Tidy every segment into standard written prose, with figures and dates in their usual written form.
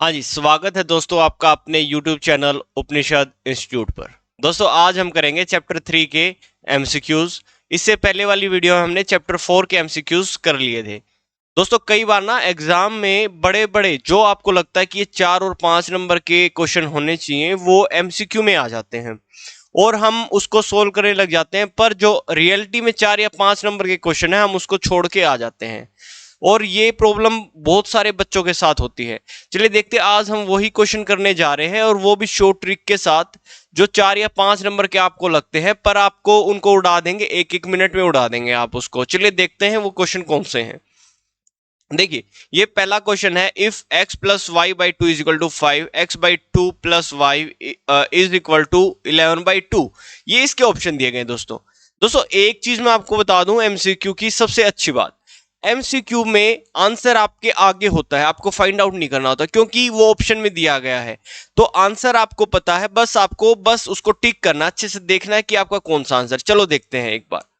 हाँ जी, स्वागत है दोस्तों आपका अपने YouTube चैनल उपनिषद इंस्टीट्यूट पर। दोस्तों आज हम करेंगे चैप्टर 3 के एमसीक्यूज। इससे पहले वाली वीडियो में हमने चैप्टर 4 के एमसीक्यूज कर लिए थे। दोस्तों कई बार ना एग्जाम में बड़े बड़े जो आपको लगता है कि ये 4 और 5 नंबर के क्वेश्चन होने चाहिए वो एमसीक्यू में आ जाते हैं और हम उसको सोल्व करने लग जाते हैं, पर जो रियलिटी में 4 या 5 नंबर के क्वेश्चन है हम उसको छोड़ के आ जाते हैं और ये प्रॉब्लम बहुत सारे बच्चों के साथ होती है। चलिए देखते हैं, आज हम वही क्वेश्चन करने जा रहे हैं और वो भी शॉर्ट ट्रिक के साथ, जो 4 या 5 नंबर के आपको लगते हैं पर आपको उनको उड़ा देंगे, एक एक मिनट में उड़ा देंगे आप उसको। चलिए देखते हैं वो क्वेश्चन कौन से हैं। देखिए ये पहला क्वेश्चन है, if x plus Y by two is equal to 5, x by two plus Y is equal to 11 by two. ये इसके ऑप्शन दिए गए दोस्तों। दोस्तों एक चीज मैं आपको बता दूं, एमसीक्यू की सबसे अच्छी बात, एमसीक्यू में आंसर आपके आगे होता है, आपको फाइंड आउट नहीं करना होता क्योंकि वो ऑप्शन में दिया गया है। तो आंसर आपको पता है, बस आपको उसको टिक करना, अच्छे से देखना है कि आपका कौन सा आंसर। चलो देखते हैं एक बार।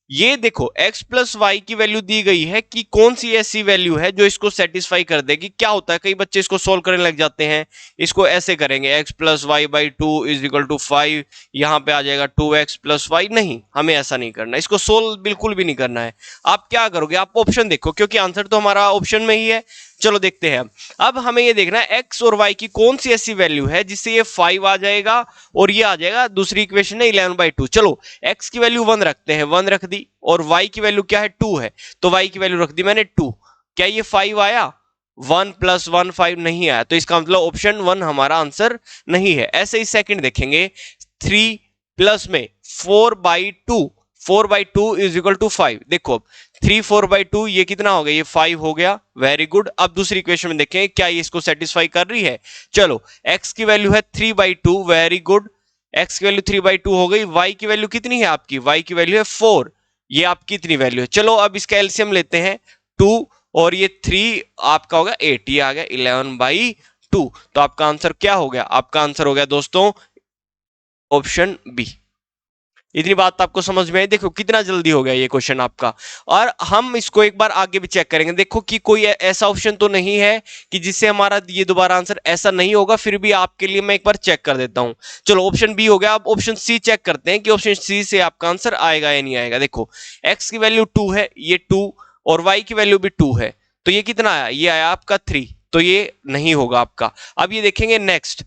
ये देखो x प्लस वाई की वैल्यू दी गई है कि कौन सी ऐसी वैल्यू है जो इसको सेटिस्फाई कर देगी। क्या होता है, कई बच्चे इसको सोल्व करने लग जाते हैं, इसको ऐसे करेंगे x plus Y by two is equal to 5, यहां पे आ जाएगा 2x प्लस वाई। नहीं, हमें ऐसा नहीं करना, इसको सोल्व बिल्कुल भी नहीं करना है। आप क्या करोगे, आप ऑप्शन देखो क्योंकि आंसर तो हमारा ऑप्शन में ही है। चलो देखते हैं। अब हमें ये देखना है x और y की कौन सी ऐसी वैल्यू है जिससे ये 5 आ जाएगा और ये आ जाएगा, दूसरी इक्वेशन है 11 बाई टू। चलो x की वैल्यू 1 रखते हैं, 1 रख दी, और y की वैल्यू क्या है 2 है, तो y की वैल्यू रख दी मैंने 2। क्या ये 5 आया? 1 प्लस 1 5 नहीं आया, तो इसका मतलब ऑप्शन 1 हमारा आंसर नहीं है। ऐसे ही सेकंड देखेंगे, 3 प्लस में 4 by two, 4 by two is equal to 5। देखो 3 4 बाई टू, ये कितना हो गया, ये 5 हो गया, वेरी गुड। अब दूसरी इक्वेशन में देखें क्या ये इसको सेटिस्फाई कर रही है। चलो x की वैल्यू है 3 by two, very good, x की वैल्यू 3 बाई टू हो गई। y की वैल्यू कितनी है आपकी, y की वैल्यू है 4, ये आपकी इतनी वैल्यू है। चलो अब इसका एलसीएम लेते हैं, 2 और ये 3 आपका होगा 8, ये आ गया 11 बाई टू। तो आपका आंसर क्या हो गया, आपका आंसर हो गया दोस्तों ऑप्शन बी। इतनी बात आपको समझ में आई? देखो कितना जल्दी हो गया ये क्वेश्चन आपका। और हम इसको एक बार आगे भी चेक करेंगे, देखो कि कोई ऐसा ऑप्शन तो नहीं है कि जिससे हमारा ये दोबारा आंसर ऐसा नहीं होगा। फिर भी आपके लिए मैं एक बार चेक कर देता हूं। चलो ऑप्शन बी हो गया, अब ऑप्शन सी चेक करते हैं कि ऑप्शन सी से आपका आंसर आएगा या नहीं आएगा। देखो एक्स की वैल्यू 2 है, ये 2, और वाई की वैल्यू भी 2 है, तो ये कितना आया, ये आया आपका 3, तो ये नहीं होगा आपका। अब ये देखेंगे नेक्स्ट,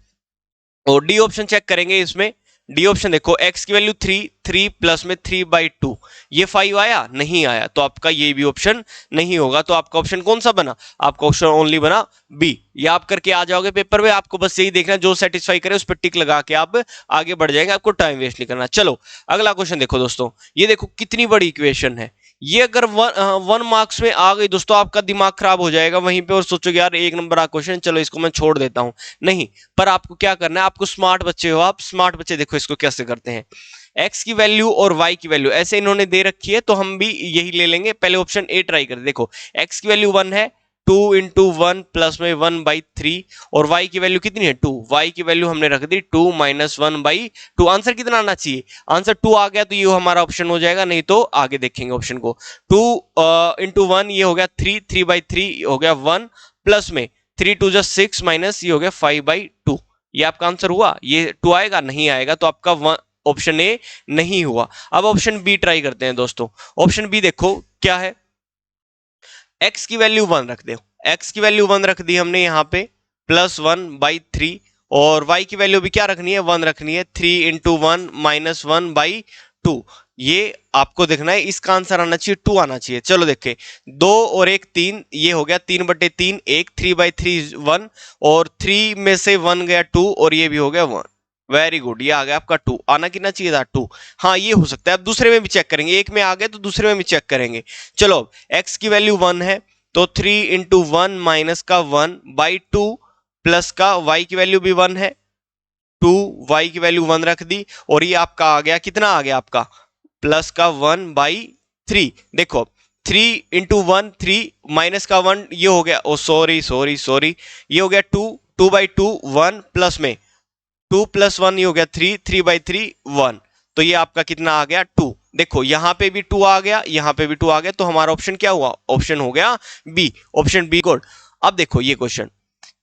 और डी ऑप्शन चेक करेंगे इसमें। डी ऑप्शन देखो, x की वैल्यू 3, 3 प्लस में 3 बाई टू, ये 5 आया, नहीं आया, तो आपका ये भी ऑप्शन नहीं होगा। तो आपका ऑप्शन कौन सा बना, आपका ऑप्शन ओनली बना बी। ये आप करके आ जाओगे पेपर में, आपको बस यही देखना, जो सेटिस्फाई करे उस पर टिक लगा के आप आगे बढ़ जाएंगे, आपको टाइम वेस्ट नहीं करना। चलो अगला क्वेश्चन देखो दोस्तों, ये देखो कितनी बड़ी इक्वेशन है। ये अगर 1 मार्क्स में आ गई दोस्तों, आपका दिमाग खराब हो जाएगा वहीं पे और सोचोगे यार 1 नंबर का क्वेश्चन, चलो इसको मैं छोड़ देता हूं। नहीं, पर आपको क्या करना है, आपको स्मार्ट बच्चे हो आप, स्मार्ट बच्चे देखो इसको कैसे करते हैं। x की वैल्यू और y की वैल्यू ऐसे इन्होंने दे रखी है, तो हम भी यही ले लेंगे। पहले ऑप्शन ए ट्राई कर, देखो x की वैल्यू 1 है, 2 इंटू 1 प्लस में 1 बाई 3, और y की वैल्यू कितनी है 2, y की वैल्यू हमने रख दी 2 माइनस 1 बाई 2। आंसर कितना आना चाहिए, आंसर 2 आ गया तो ये हमारा ऑप्शन हो जाएगा, नहीं तो आगे देखेंगे ऑप्शन को। 2 इंटू 1 ये हो गया 3, 3 बाई 3 हो गया 1, प्लस में 3 टू जस्ट 6 माइनस ये हो गया 5 बाई 2। ये आपका आंसर हुआ, ये 2 आएगा, नहीं आएगा, तो आपका ऑप्शन ए नहीं हुआ। अब ऑप्शन बी ट्राई करते हैं दोस्तों। ऑप्शन बी देखो क्या है, x की वैल्यू 1 रख दो, x की वैल्यू 1 रख दी हमने यहाँ पे, प्लस 1 बाई 3, और y की वैल्यू भी क्या रखनी है, 1 रखनी है, 3 इंटू 1 माइनस 1 बाई 2। ये आपको देखना है, इसका आंसर आना चाहिए 2 आना चाहिए। चलो देखें, 2 और 1 3, ये हो गया 3 बटे 3, 1, 3 बाई 3 1, और 3 में से 1 गया 2, और ये भी हो गया 1। वेरी गुड, ये आ गया आपका 2, आना कितना चाहिए था 2। हाँ ये हो सकता है, अब दूसरे में भी चेक करेंगे, एक में आ गया तो दूसरे में भी चेक करेंगे। चलो x की वैल्यू 1 है, तो 3 इंटू 1 माइनस का 1 बाई 2, प्लस का y की वैल्यू भी 1 है, 2, y की वैल्यू 1 रख दी, और ये आपका आ गया, कितना आ गया आपका, प्लस का 1 बाई 3। देखो 3 इंटू 1 3, माइनस का 1 ये हो गया, ओ सॉरी सॉरी सॉरी, ये हो गया 2, 2 बाई 2 1, प्लस में 2 प्लस 1 ये हो गया 3, 3 बाई 3 1, तो ये आपका कितना आ गया 2। देखो यहाँ पे भी 2 आ गया, यहाँ पे भी 2 आ गया, तो हमारा ऑप्शन क्या हुआ, ऑप्शन हो गया बी, ऑप्शन बी गुड। अब देखो ये question,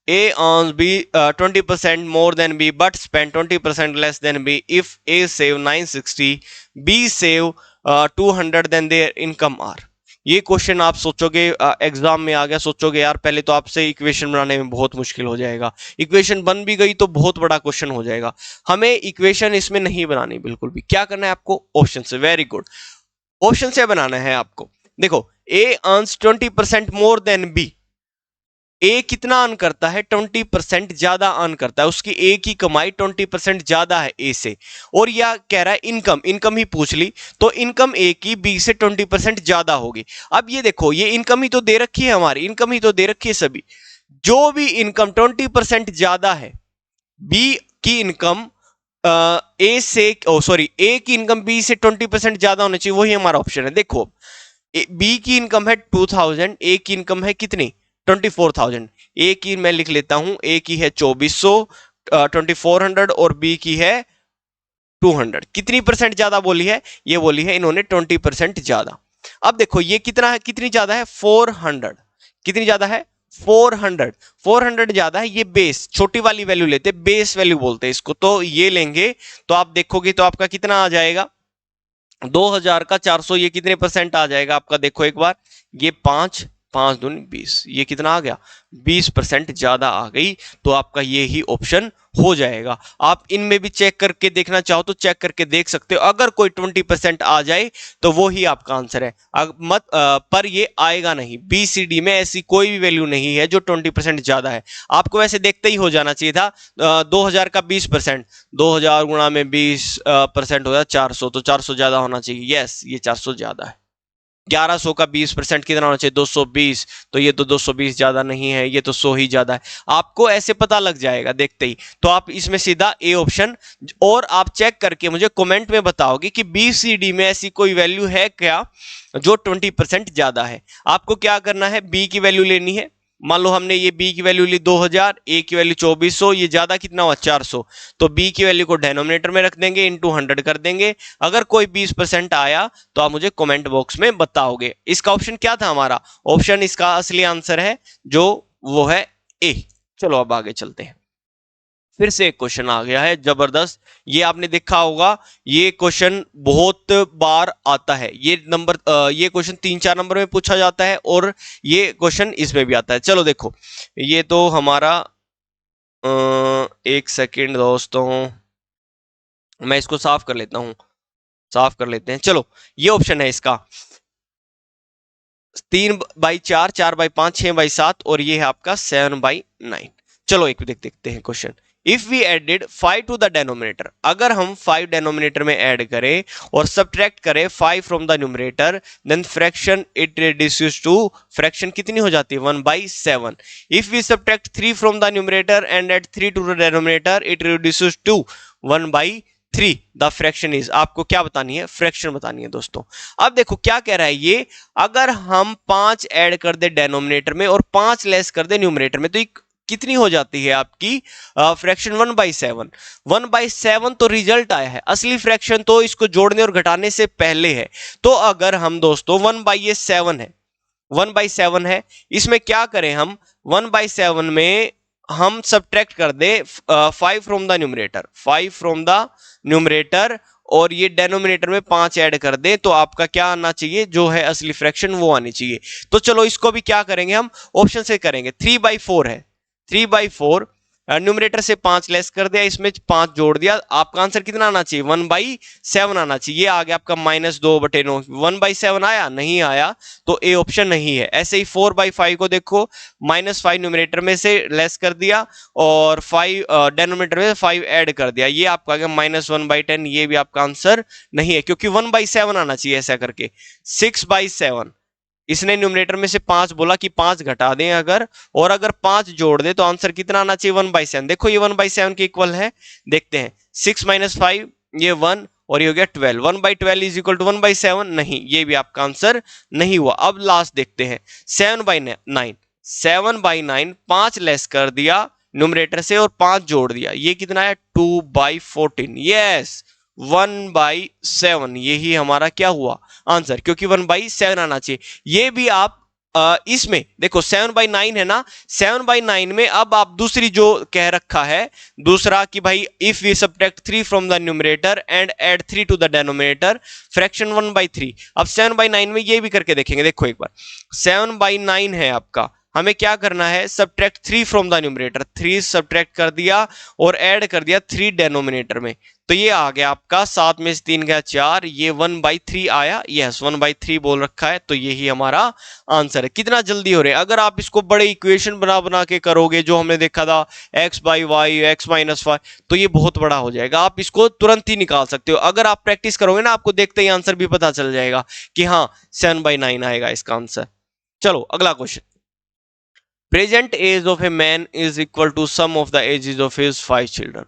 A earns B 20% more than B but spend 20% less than B. If A save 960, B save 200, then their income are. ये क्वेश्चन आप सोचोगे एग्जाम में आ गया, सोचोगे यार पहले तो आपसे इक्वेशन बनाने में बहुत मुश्किल हो जाएगा, इक्वेशन बन भी गई तो बहुत बड़ा क्वेश्चन हो जाएगा। हमें इक्वेशन इसमें नहीं बनानी बिल्कुल भी। क्या करना है आपको? ऑप्शन से। वेरी गुड, ऑप्शन से बनाना है आपको। देखो, A earns 20% more than B. ए कितना अर्न करता है? 20% ज्यादा अर्न करता है, उसकी ए की कमाई 20% ज्यादा है ए से। और यह कह रहा है इनकम, इनकम ही पूछ ली, तो इनकम ए की बी से 20% ज्यादा होगी। अब ये देखो, ये इनकम ही तो दे रखी है, हमारी इनकम ही तो दे रखी है सभी। जो भी इनकम 20% ज्यादा है, बी की इनकम ए से, सॉरी, ए की इनकम बी से 20% ज्यादा होनी चाहिए, वही हमारा ऑप्शन है। देखो, बी की इनकम है 2000, ए की इनकम है कितनी? 24,000। ए की मैं लिख लेता हूं, ए की है 2400, 2400, और बी की है 200। कितनी परसेंट ज्यादा बोली है? ये बोली है इन्होंने 20% ज्यादा। अब देखो ये कितना है, कितनी ज्यादा है? 400। कितनी ज्यादा है? 400। 400 ज्यादा है। ये बेस, छोटी वाली वैल्यू लेते, बेस वैल्यू बोलते हैं इसको, तो ये लेंगे तो आप देखोगे तो आपका कितना आ जाएगा? 2000 का 400, ये कितने परसेंट आ जाएगा आपका? देखो एक बार, ये 5, 5 दूनी 20, ये कितना आ गया? 20% ज्यादा आ गई। तो आपका ये ही ऑप्शन हो जाएगा। आप इनमें भी चेक करके देखना चाहो तो चेक करके देख सकते हो, अगर कोई 20% आ जाए तो वो ही आपका आंसर है। पर ये आएगा नहीं, बी सी डी में ऐसी कोई भी वैल्यू नहीं है जो 20% ज्यादा है। आपको वैसे देखते ही हो जाना चाहिए था। 2000 का 20%, 2000 गुणा में 20% हो जाए 400, तो 400 ज्यादा होना चाहिए। यस, ये 400 ज्यादा है। 1100 का 20% कितना होना चाहिए? 220। तो ये तो 220 ज्यादा नहीं है, ये तो 100 ही ज्यादा है। आपको ऐसे पता लग जाएगा देखते ही। तो आप इसमें सीधा ए ऑप्शन, और आप चेक करके मुझे कमेंट में बताओगे कि बी सी डी में ऐसी कोई वैल्यू है क्या जो 20% ज्यादा है। आपको क्या करना है? बी की वैल्यू लेनी है। मान लो हमने ये बी की वैल्यू ली 2000, ए की वैल्यू 2400, ये ज्यादा कितना हुआ? 400। तो बी की वैल्यू को डेनोमिनेटर में रख देंगे, इंटू 100 कर देंगे। अगर कोई 20% आया तो आप मुझे कमेंट बॉक्स में बताओगे। इसका ऑप्शन क्या था हमारा? ऑप्शन इसका असली आंसर है जो वो है ए। चलो अब आगे चलते हैं। फिर से एक क्वेश्चन आ गया है जबरदस्त। ये आपने देखा होगा, ये क्वेश्चन बहुत बार आता है। ये क्वेश्चन 3-4 नंबर में पूछा जाता है, और ये क्वेश्चन इसमें भी आता है। चलो देखो, ये तो हमारा एक सेकेंड दोस्तों, मैं इसको साफ कर लेता हूं, साफ कर लेते हैं। चलो, ये ऑप्शन है इसका 3/4, 4/5, 6/7, और ये है आपका 7/9। चलो एक देखते हैं question. If we added 5 to the denominator, अगर हम 5 डेनोमिनेटर में ऐड करें और सब्ट्रैक्ट करें 5 from the numerator, then fraction it reduces to, fraction कितनी हो जाती है? 1/7। If we subtract 3 from the numerator and add 3 to the denominator, it reduces to 1/3। The fraction is, आपको क्या बतानी है? फ्रैक्शन बतानी है दोस्तों। अब देखो क्या कह रहा है ये, अगर हम 5 ऐड कर दे डेनोमिनेटर में और 5 लेस कर दे न्यूमरेटर में, तो कितनी हो जाती है आपकी फ्रैक्शन? 1/7। 1/7 तो रिजल्ट आया है, असली फ्रैक्शन तो इसको जोड़ने और घटाने से पहले है। तो अगर हम दोस्तों 1/7 है, 1/7 है, इसमें क्या करें हम? 1/7 में हम सब्ट्रैक्ट कर दे 5 from the numerator, 5 from the numerator, और ये डेनोमिनेटर में 5 ऐड कर दे, तो आपका क्या आना चाहिए? जो है असली फ्रैक्शन वो आनी चाहिए। तो चलो इसको भी क्या करेंगे हम? ऑप्शन से करेंगे। 3/4 है, 3/4, न्यूमरेटर से 5 लेस कर दिया, इसमें 5 जोड़ दिया, आपका आंसर कितना आना चाहिए? 1/7 आना चाहिए। ये आ गया आपका -2/9। 1/7 आया? नहीं आया, तो ए ऑप्शन नहीं है। ऐसे ही 4/5 को देखो, -5 न्यूमरेटर में से लेस कर दिया, और 5 डेनोमिनेटर में 5 ऐड कर दिया, ये आपका आ गया -1/10। ये भी आपका आंसर नहीं है, क्योंकि 1/7 आना चाहिए ऐसा करके। 6/7, इसने न्यूमरेटर में से 5 बोला कि 5 घटा दें अगर, और अगर 5 जोड़ दे तो आंसर कितना आना चाहिए? 1/7। देखो ये 1/7 के इक्वल है, देखते हैं। 6 - 5, ये 1, और ये हो गया 12। 1/12 इज इक्वल टू 1/7, नहीं, ये भी आपका आंसर नहीं हुआ। अब लास्ट देखते हैं, 7/9। 7/9, 5 लेस कर दिया न्यूमरेटर से और 5 जोड़ दिया, ये कितना है? 2/14। यस, 1/7, यही हमारा क्या हुआ? आंसर, क्योंकि 1/7 आना चाहिए। ये भी आप इसमें देखो 7/9 है ना, 7/9 में अब आप दूसरी जो कह रखा है दूसरा कि भाई if we subtract 3 from the numerator and add 3 to the denominator fraction 1/3। अब 7/9 में ये भी करके देखेंगे। देखो एक बार 7/9 है आपका, हमें क्या करना है, subtract 3 from the numerator, 3 subtract कर दिया और ऐड कर दिया 3 डेनोमिनेटर में, तो ये आ गया आपका 7 में से 3 गया 4, ये 1/3 आया। यस 1/3 बोल रखा है, तो यही हमारा आंसर है। कितना जल्दी हो रहे हैं। अगर आप इसको बड़े इक्वेशन बना बना के करोगे जो हमने देखा था x/y x-y, तो ये बहुत बड़ा हो जाएगा। आप इसको तुरंत ही निकाल सकते हो। अगर आप प्रैक्टिस करोगे ना, आपको देखते ही आंसर भी पता चल जाएगा कि हाँ 7/9 आएगा इसका आंसर। चलो अगला question. Present age of a man is equal to sum of the ages of his 5 children.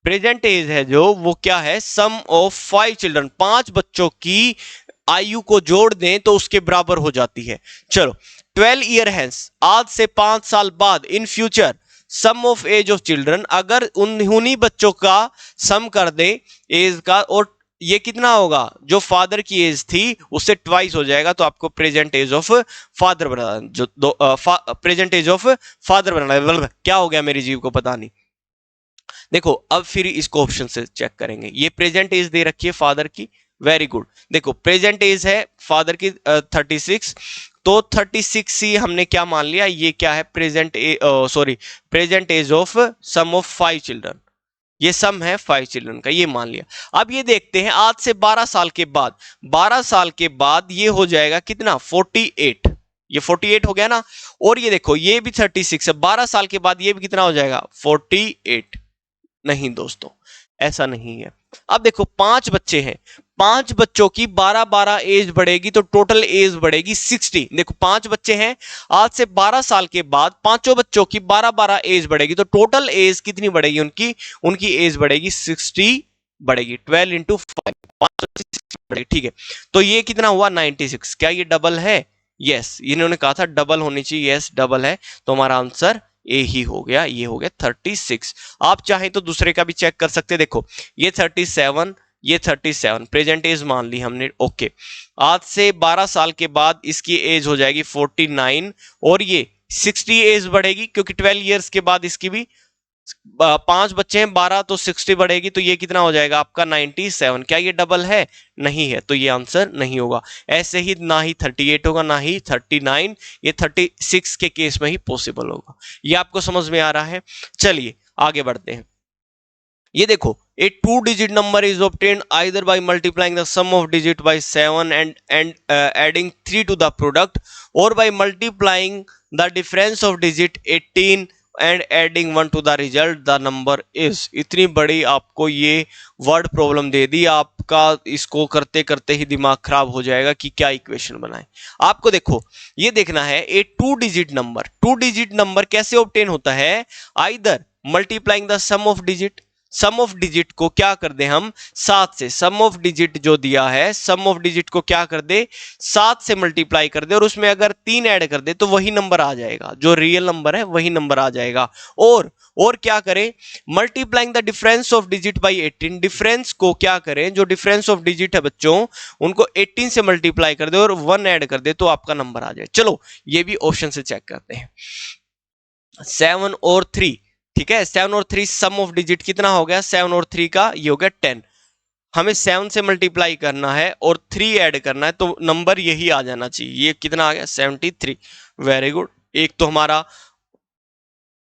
Present age है जो, वो क्या है, सम ऑफ 5 चिल्ड्रन, 5 बच्चों की आयु को जोड़ दें तो उसके बराबर हो जाती है। चलो 12 ईयर हैंस, आज से 5 साल बाद, in future sum of age of children, अगर उन्हीं बच्चों का सम कर दे एज का, और ये कितना होगा, जो फादर की एज थी उससे ट्वाइस हो जाएगा, तो आपको प्रेजेंट एज ऑफ फादर बनाना, जो प्रेजेंट एज ऑफ फादर बनाना। क्या हो गया मेरी जीव को पता नहीं। देखो अब फिर इसको ऑप्शन से चेक करेंगे। ये प्रेजेंट एज दे रखी है फादर की, वेरी गुड। देखो प्रेजेंट एज है फादर की 36, तो 36 ही हमने क्या मान लिया, ये क्या है, present sorry present age of sum of 5 children, ये सम है 5 चिल्ड्रन का, ये मान लिया। अब ये देखते हैं आज से 12 साल के बाद, 12 साल के बाद ये हो जाएगा कितना, 48, ये 48 हो गया ना। और ये देखो ये भी 36 है, 12 साल के बाद ये भी कितना हो जाएगा, 48। नहीं दोस्तों, ऐसा नहीं है। अब देखो 5 बच्चे हैं, 5 बच्चों की 12-12 एज बढ़ेगी तो टोटल एज बढ़ेगी 60। देखो 5 बच्चे हैं, आज से 12 साल के बाद पांचों बच्चों की 12-12 एज बढ़ेगी तो टोटल एज कितनी बढ़ेगी, उनकी उनकी एज बढ़ेगी 60 बढ़ेगी। 12 इंटू 5 ठीक है, तो ये कितना हुआ 96। क्या ये डबल है, यस, इन्होंने कहा था डबल होनी चाहिए, यस डबल है, तो हमारा आंसर ए ही हो गया, ये हो गया 36। आप चाहें तो दूसरे का भी चेक कर सकते हैं। देखो ये 37, ये 37 प्रेजेंट एज मान ली हमने, ओके। आज से 12 साल के बाद इसकी एज हो जाएगी 49 और ये 60 एज बढ़ेगी क्योंकि 12 इयर्स के बाद इसकी भी 5 बच्चे हैं, 12 तो 60 बढ़ेगी, तो ये कितना हो जाएगा आपका 97। क्या ये डबल है, नहीं है, तो ये आंसर नहीं होगा। ऐसे ही ना ही 38 होगा ना ही 39, ये 36 के केस में ही पॉसिबल होगा। ये आपको समझ में आ रहा है। चलिए आगे बढ़ते हैं। ये देखो a 2-digit number is obtained either by multiplying the sum of digit by 7 and adding 3 to the product, or by multiplying the difference of digit 18 and adding 1 to the result, the number is. इतनी बड़ी आपको ये word problem दे दी, आपका इसको करते करते ही दिमाग खराब हो जाएगा कि क्या इक्वेशन बनाए। आपको देखो ये देखना है a 2-digit number, 2-digit number कैसे ऑब्टेन होता है, either multiplying the sum of digit, sum of digit को क्या कर दे हम 7 से, सम ऑफ डिजिट जो दिया है सम ऑफ डिजिट को क्या कर दे 7 से मल्टीप्लाई कर दे, और उसमें अगर 3 ऐड कर दे तो वही नंबर आ जाएगा, जो रियल नंबर है वही नंबर आ जाएगा। और क्या करें, multiplying the difference of digit by 18, difference को क्या करें, जो डिफरेंस ऑफ डिजिट है बच्चों उनको 18 से मल्टीप्लाई कर दे और 1 ऐड कर दे तो आपका नंबर आ जाए। चलो ये भी ऑप्शन से चेक करते हैं। 7 और 3, ठीक है, 7 और 3 सम ऑफ डिजिट कितना हो गया, 7 और 3 का ये हो गया 10। हमें 7 से मल्टीप्लाई करना है और 3 ऐड करना है तो नंबर यही आ जाना चाहिए। ये कितना आ गया 73, वेरी गुड। एक तो हमारा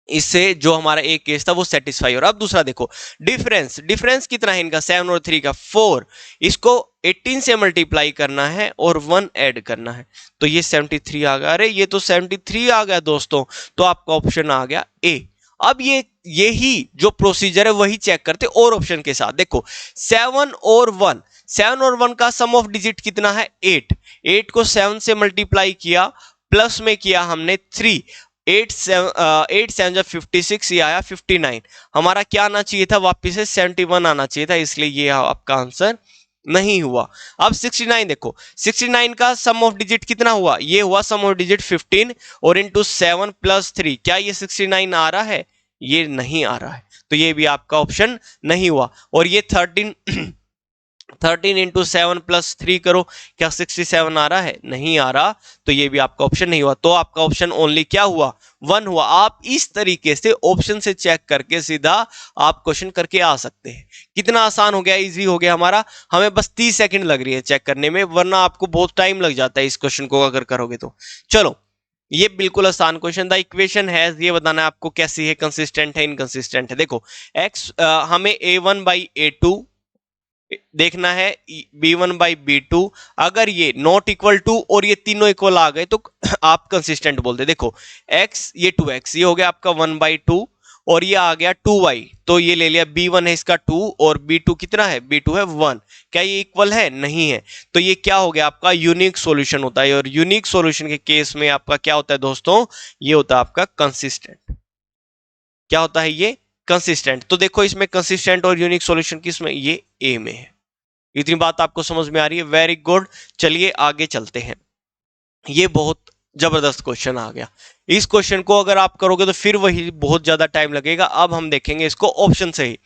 इससे जो हमारा एक केस था वो सेटिस्फाई हो रहा। अब दूसरा देखो डिफरेंस, डिफरेंस कितना है इनका 7 और 3 का 4, इसको 18 से मल्टीप्लाई करना है और 1 ऐड करना है तो ये 73 आ गया। अरे ये तो 73 आ गया दोस्तों, तो आपका ऑप्शन आ गया ए। अब यही जो प्रोसीजर है वही चेक करते और ऑप्शन के साथ। देखो 7 और 1, 7 और 1 का सम ऑफ डिजिट कितना है 8, 8 को 7 से मल्टीप्लाई किया प्लस में किया हमने 3, 8 7 जब 56 ये आया 59, हमारा क्या आना चाहिए था वापिस से 71 आना चाहिए था, इसलिए ये आपका आंसर नहीं हुआ। अब 69 देखो, 69 का सम ऑफ डिजिट कितना हुआ, ये हुआ सम ऑफ डिजिट 15 और इंटू 7 प्लस 3, क्या ये 69 आ रहा है, ये नहीं आ रहा है, तो ये भी आपका ऑप्शन नहीं हुआ। और ये 13 13 इंटू 7 प्लस 3 करो, क्या 67 आ रहा है? नहीं आ रहा, तो ये भी आपका ऑप्शन नहीं हुआ। तो आपका ऑप्शन ओनली क्या हुआ? 1 हुआ। आप इस तरीके से ऑप्शन से चेक करके सीधा आप क्वेश्चन करके आ सकते हैं। कितना आसान हो गया, इजी हो गया हमारा। हमें बस 30 सेकंड लग रही है चेक करने में, वरना आपको बहुत टाइम लग जाता है इस क्वेश्चन को अगर करोगे तो। चलो, ये बिल्कुल आसान क्वेश्चन था। इक्वेशन है, ये बताना है आपको कैसी है, कंसिस्टेंट है इनकंसिस्टेंट है। देखो x हमें a1 बाई a2 देखना है, b1/b2। अगर ये नॉट इक्वल टू और ये तीनों इक्वल आ गए तो आप कंसिस्टेंट बोलते। देखो x, ये 2x, ये हो गया आपका 1/2 और ये आ गया 2y, तो ये ले लिया b1 है इसका 2 और b2 कितना है? b2 है 1। क्या ये इक्वल है? नहीं है। तो ये क्या हो गया आपका? यूनिक सॉल्यूशन होता है, और यूनिक सॉल्यूशन के केस में आपका क्या होता है दोस्तों? ये होता है आपका कंसिस्टेंट। क्या होता है ये? कंसिस्टेंट। तो देखो इसमें कंसिस्टेंट और यूनिक सॉल्यूशन किसमें? ये ए में है। इतनी बात आपको समझ में आ रही है? Very good. चलिए आगे चलते हैं। ये बहुत जबरदस्त क्वेश्चन आ गया। इस क्वेश्चन को अगर आप करोगे तो फिर वही बहुत ज्यादा टाइम लगेगा। अब हम देखेंगे इसको ऑप्शन से ही।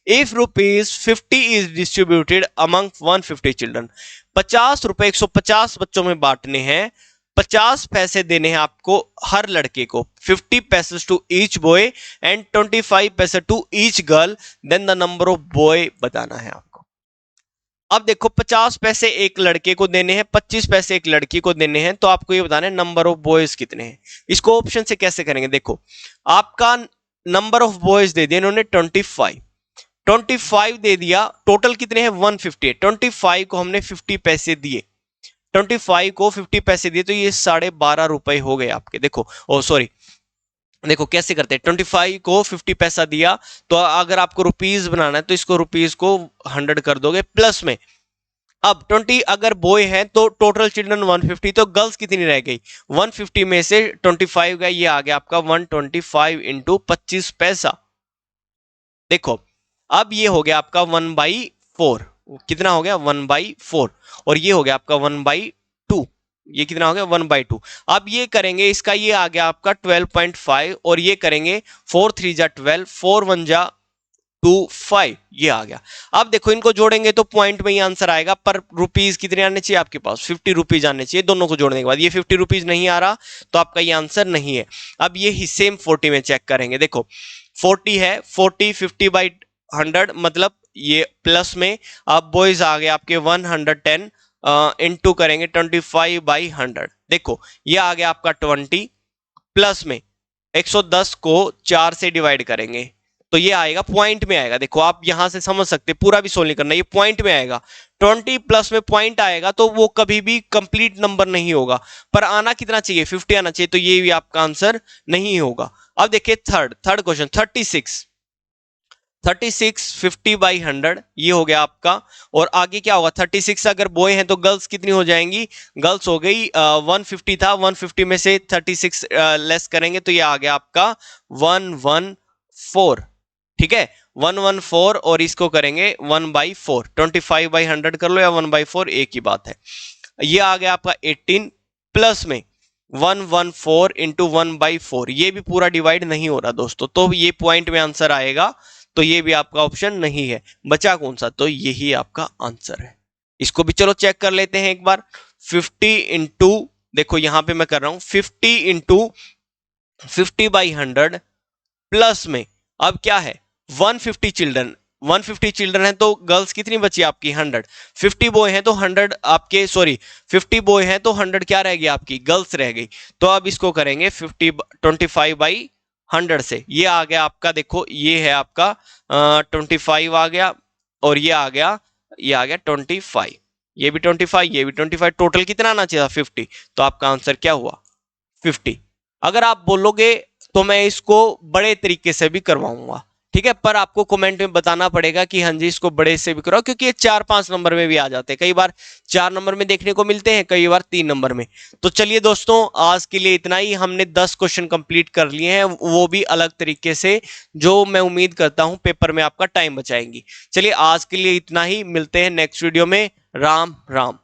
If ₹50 is distributed among 150 children, 50 रुपए 150 बच्चों में बांटने हैं, 50 पैसे देने हैं आपको हर लड़के को, 50 पैसे टू ईच बॉय एंड 25 पैसे to each girl, then the number of boy बताना है आपको। अब देखो 50 पैसे एक लड़के को देने हैं, 25 पैसे एक लड़की को देने हैं, तो आपको ये बताना है नंबर ऑफ बॉयज कितने हैं। इसको ऑप्शन से कैसे करेंगे? देखो आपका नंबर ऑफ बॉयज दे दिया इन्होंने 25, 25 दे दिया, टोटल कितने हैं? 150 है। 25 को हमने 50 पैसे दिए, 25 को 50 पैसे दिए, तो ये 12.5 रुपए हो गए आपके। देखो ओ सॉरी, देखो कैसे करते हैं। 25 को 50 पैसा दिया, तो अगर आपको रुपीज बनाना है तो इसको रुपीज को 100 कर दोगे प्लस में। अब 20 अगर बॉय है तो टोटल चिल्ड्रन 150, तो गर्ल्स कितनी रह गई? 150 में से 25 गया, ये आ गया आपका 125 इंटू 25 पैसा। देखो अब ये हो गया आपका 1/4। कितना हो गया? 1/4। और ये हो गया आपका 1/2। ये कितना हो गया? 1/2। अब ये करेंगे, इसका ये आ गया आपका 12.5 और ये करेंगे 4 3 जा 12, 4 1 जा 2 5, ये आ गया। अब देखो इनको जोड़ेंगे तो पॉइंट में ही आंसर आएगा, पर रुपीज कितने आने चाहिए आपके पास? 50 रुपीज आने चाहिए दोनों को जोड़ने के बाद। ये 50 रुपीज नहीं आ रहा, तो आपका ये आंसर नहीं है। अब ये ही सेम 40 में चेक करेंगे। देखो 40 है, 40 50/100 मतलब ये प्लस में। अब बॉयज आ गए आपके 110, इंटू करेंगे 25/100। देखो ये आ गया आपका 20 प्लस में 110 को 4 से डिवाइड करेंगे तो ये आएगा पॉइंट में आएगा। देखो आप यहां से समझ सकते हैं, पूरा भी सोल्व नहीं करना, ये पॉइंट में आएगा। 20 प्लस में पॉइंट आएगा तो वो कभी भी कंप्लीट नंबर नहीं होगा, पर आना कितना चाहिए? 50 आना चाहिए, तो ये भी आपका आंसर नहीं होगा। अब देखिए थर्ड क्वेश्चन 36, 50/100 ये हो गया आपका। और आगे क्या होगा? 36 अगर बॉय हैं तो गर्ल्स कितनी हो जाएंगी? गर्ल्स हो गई 150 था, 150 में से 36 लेस करेंगे तो ये आ गया आपका 114। ठीक है, 114 और इसको करेंगे 1/4। 25/100 कर लो या 1/4, एक ही बात है। ये आ गया आपका 18 प्लस में 114 इंटू 1/4, ये भी पूरा डिवाइड नहीं हो रहा दोस्तों, तो ये पॉइंट में आंसर आएगा, तो ये भी आपका ऑप्शन नहीं है। बचा कौन सा? तो यही आपका आंसर है। इसको भी चलो चेक कर लेते हैं एक बार। 50 इंटू, देखो यहां पे मैं कर रहा हूं 50 इंटू 50/100 प्लस में, अब क्या है? 150 चिल्ड्रन, 150 चिल्ड्रन है तो गर्ल्स कितनी बची आपकी? 100। 50 बॉय हैं तो 100 आपके, सॉरी 50 बॉय हैं तो 100 क्या रह गई आपकी? गर्ल्स रह गई। तो अब इसको करेंगे 25/100 से, ये आ गया आपका। देखो ये है आपका 25 आ गया और ये आ गया 25। ये भी 25, ये भी 25, टोटल कितना आना चाहिए? 50। तो आपका आंसर क्या हुआ? 50। अगर आप बोलोगे तो मैं इसको बड़े तरीके से भी करवाऊंगा, ठीक है, पर आपको कमेंट में बताना पड़ेगा कि हाँ जी इसको बड़े से भी कराओ, क्योंकि ये 4-5 नंबर में भी आ जाते हैं। कई बार 4 नंबर में देखने को मिलते हैं, कई बार 3 नंबर में। तो चलिए दोस्तों आज के लिए इतना ही। हमने 10 क्वेश्चन कंप्लीट कर लिए हैं, वो भी अलग तरीके से, जो मैं उम्मीद करता हूं पेपर में आपका टाइम बचाएंगी। चलिए आज के लिए इतना ही, मिलते हैं नेक्स्ट वीडियो में। राम राम।